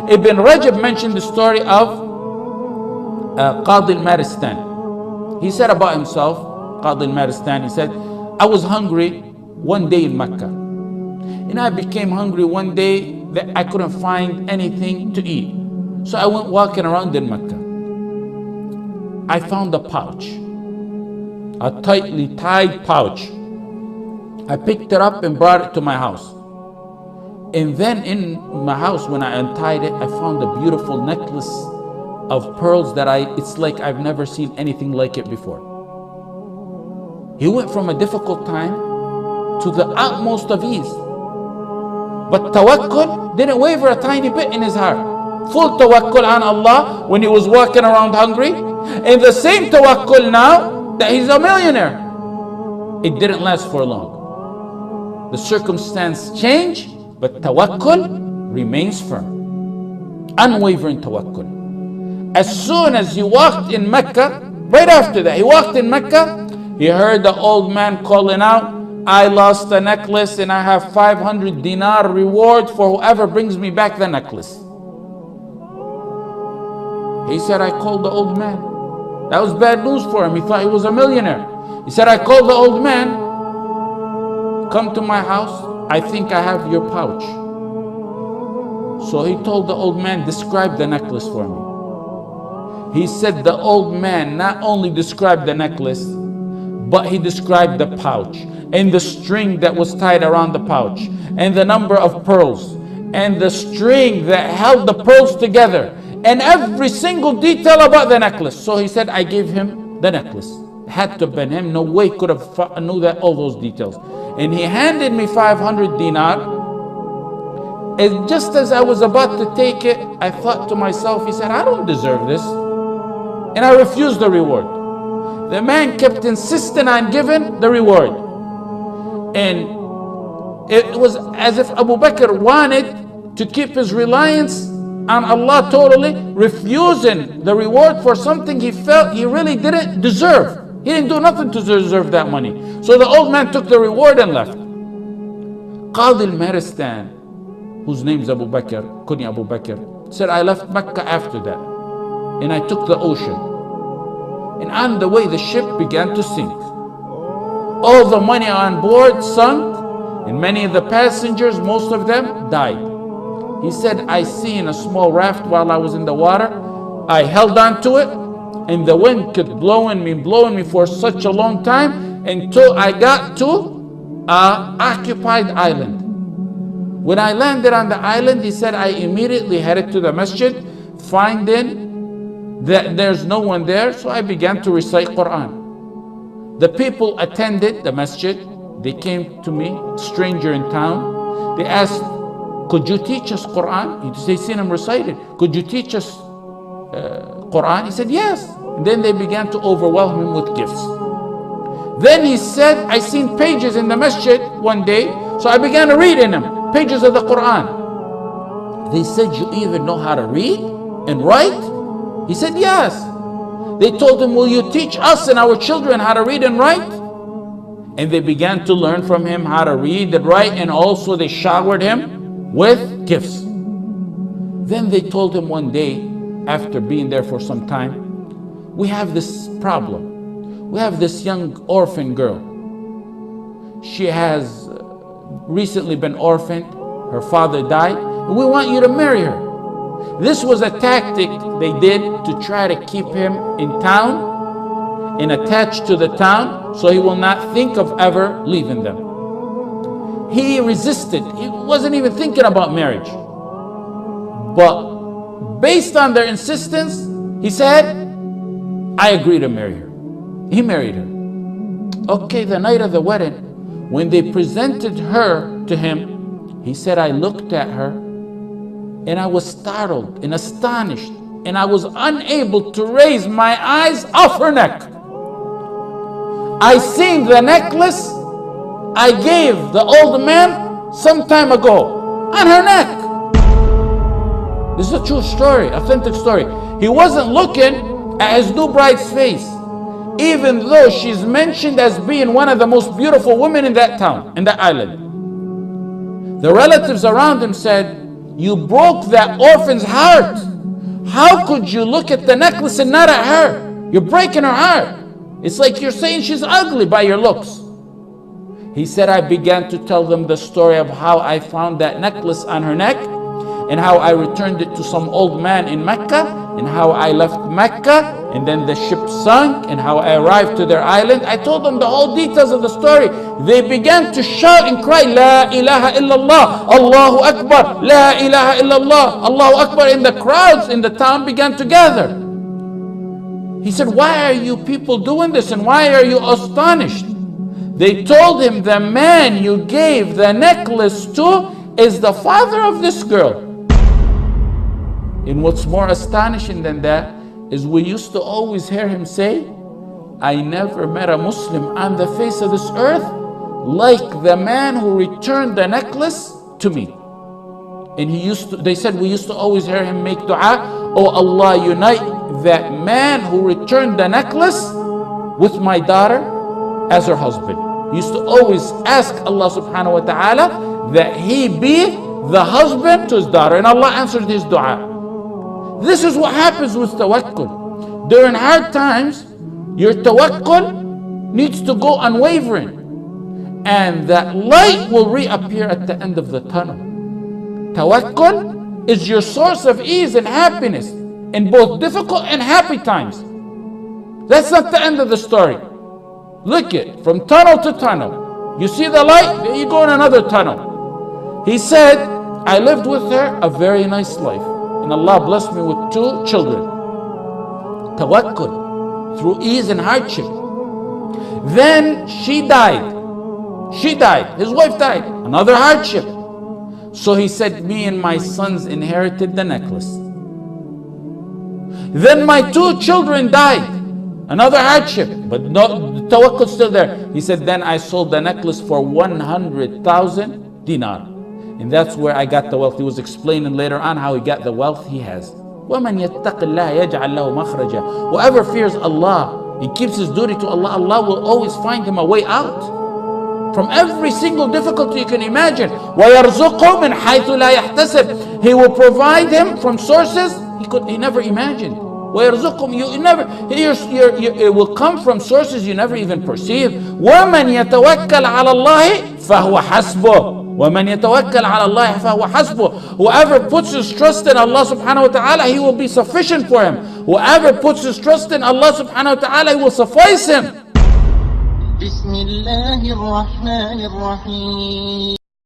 Ibn Rajab mentioned the story of Qadi al-Maristan. He said about himself, Qadi al-Maristan, he said, I was hungry one day in Mecca. And I became hungry one day that I couldn't find anything to eat. So I went walking around in Mecca. I found a pouch, a tightly tied pouch. I picked it up and brought it to my house. And then in my house, when I untied it, I found a beautiful necklace of pearls that it's like I've never seen anything like it before. He went from a difficult time to the utmost of ease. But tawakkul didn't waver a tiny bit in his heart. Full tawakkul on Allah when he was walking around hungry. And the same tawakkul now that he's a millionaire. It didn't last for long. The circumstance changed, but tawakkul remains firm. Unwavering tawakkul. As soon as he walked in Mecca, right after that, he walked in Mecca, he heard the old man calling out, I lost the necklace and I have 500 dinar reward for whoever brings me back the necklace. He said, I called the old man. That was bad news for him. He thought he was a millionaire. He said, I called the old man. Come to my house. I think I have your pouch. So he told the old man, describe the necklace for me. He said the old man not only described the necklace, but he described the pouch and the string that was tied around the pouch and the number of pearls and the string that held the pearls together and every single detail about the necklace. So he said, I gave him the necklace. It had to have been him. No way could have knew that all those details. And he handed me 500 dinar. And just as I was about to take it, I thought to myself, he said, I don't deserve this. And I refused the reward. The man kept insisting on giving the reward. And it was as if Abu Bakr wanted to keep his reliance on Allah totally, refusing the reward for something he felt he really didn't deserve. He didn't do nothing to deserve that money. So the old man took the reward and left. Qadi al-Maristan, whose name is Abu Bakr, Kunya Abu Bakr, said, I left Mecca after that. And I took the ocean. And on the way, the ship began to sink. All the money on board sunk, and many of the passengers, most of them, died. He said, I seen a small raft while I was in the water. I held on to it, and the wind kept blowing me for such a long time until I got to an occupied island. When I landed on the island, he said, I immediately headed to the masjid, finding that there's no one there, so I began to recite Quran. The people attended the masjid. They came to me, stranger in town. They asked, could you teach us Quran? They seen him recited. Could you teach us Quran? He said, yes. And then they began to overwhelm him with gifts. Then he said, I seen pages in the masjid one day, so I began to read in them, pages of the Quran. They said, you even know how to read and write? He said, yes. They told him, will you teach us and our children how to read and write? And they began to learn from him how to read and write, and also they showered him with gifts. Then they told him one day, after being there for some time, we have this problem. We have this young orphan girl. She has recently been orphaned. Her father died, and we want you to marry her. This was a tactic they did to try to keep him in town and attached to the town so he will not think of ever leaving them. He resisted. He wasn't even thinking about marriage. But based on their insistence, he said, I agree to marry her. He married her. Okay, the night of the wedding, when they presented her to him, he said, I looked at her and I was startled and astonished, and I was unable to raise my eyes off her neck. I seen the necklace I gave the old man some time ago on her neck. This is a true story, authentic story. He wasn't looking at his new bride's face, even though she's mentioned as being one of the most beautiful women in that town, in that island. The relatives around him said, You broke that orphan's heart. How could you look at the necklace and not at her? You're breaking her heart. It's like you're saying she's ugly by your looks. He said, I began to tell them the story of how I found that necklace on her neck, and how I returned it to some old man in Mecca, and how I left Mecca, and then the ship sunk, and how I arrived to their island. I told them the whole details of the story. They began to shout and cry, La ilaha illallah, Allahu Akbar, La ilaha illallah, Allahu Akbar. And the crowds in the town began to gather. He said, why are you people doing this, and why are you astonished? They told him, the man you gave the necklace to is the father of this girl. And what's more astonishing than that is we used to always hear him say, I never met a Muslim on the face of this earth like the man who returned the necklace to me. And they said we used to always hear him make dua, oh Allah, unite that man who returned the necklace with my daughter as her husband. He used to always ask Allah subhanahu wa ta'ala that he be the husband to his daughter, and Allah answered his dua. This is what happens with tawakkul. During hard times, your tawakkul needs to go unwavering, and that light will reappear at the end of the tunnel. Tawakkul is your source of ease and happiness in both difficult and happy times. That's not the end of the story. Look it, from tunnel to tunnel. You see the light, then you go in another tunnel. He said, I lived with her a very nice life, and Allah blessed me with 2 children. Tawakkul, through ease and hardship. Then she died. His wife died. Another hardship. So he said, me and my sons inherited the necklace. Then my 2 children died. Another hardship, but no, the tawakkul's still there. He said, then I sold the necklace for 100,000 dinar. And that's where I got the wealth. He was explaining later on how he got the wealth he has. وَمَنْ يَتَّقِ اللَّهَ يَجْعَلْ لَهُ مَخْرَجًا. Whoever fears Allah and keeps his duty to Allah, Allah will always find him a way out from every single difficulty you can imagine. وَيَرْزُقْهُ مِنْ حَيْثُ لَا يَحْتَسِبْ. He will provide him from sources he never imagined. It will come from sources you never even perceive. وَمَنْ يَتَوَكَّلْ عَلَى اللَّهِ فَهُوَ حَسْبُهُ. وَمَنْ يَتَوَكَّلْ عَلَى اللَّهِ فَهُوَ حَسْبُهُ. Whoever puts his trust in Allah subhanahu wa ta'ala, he will be sufficient for him. Whoever puts his trust in Allah subhanahu wa ta'ala, he will suffice him.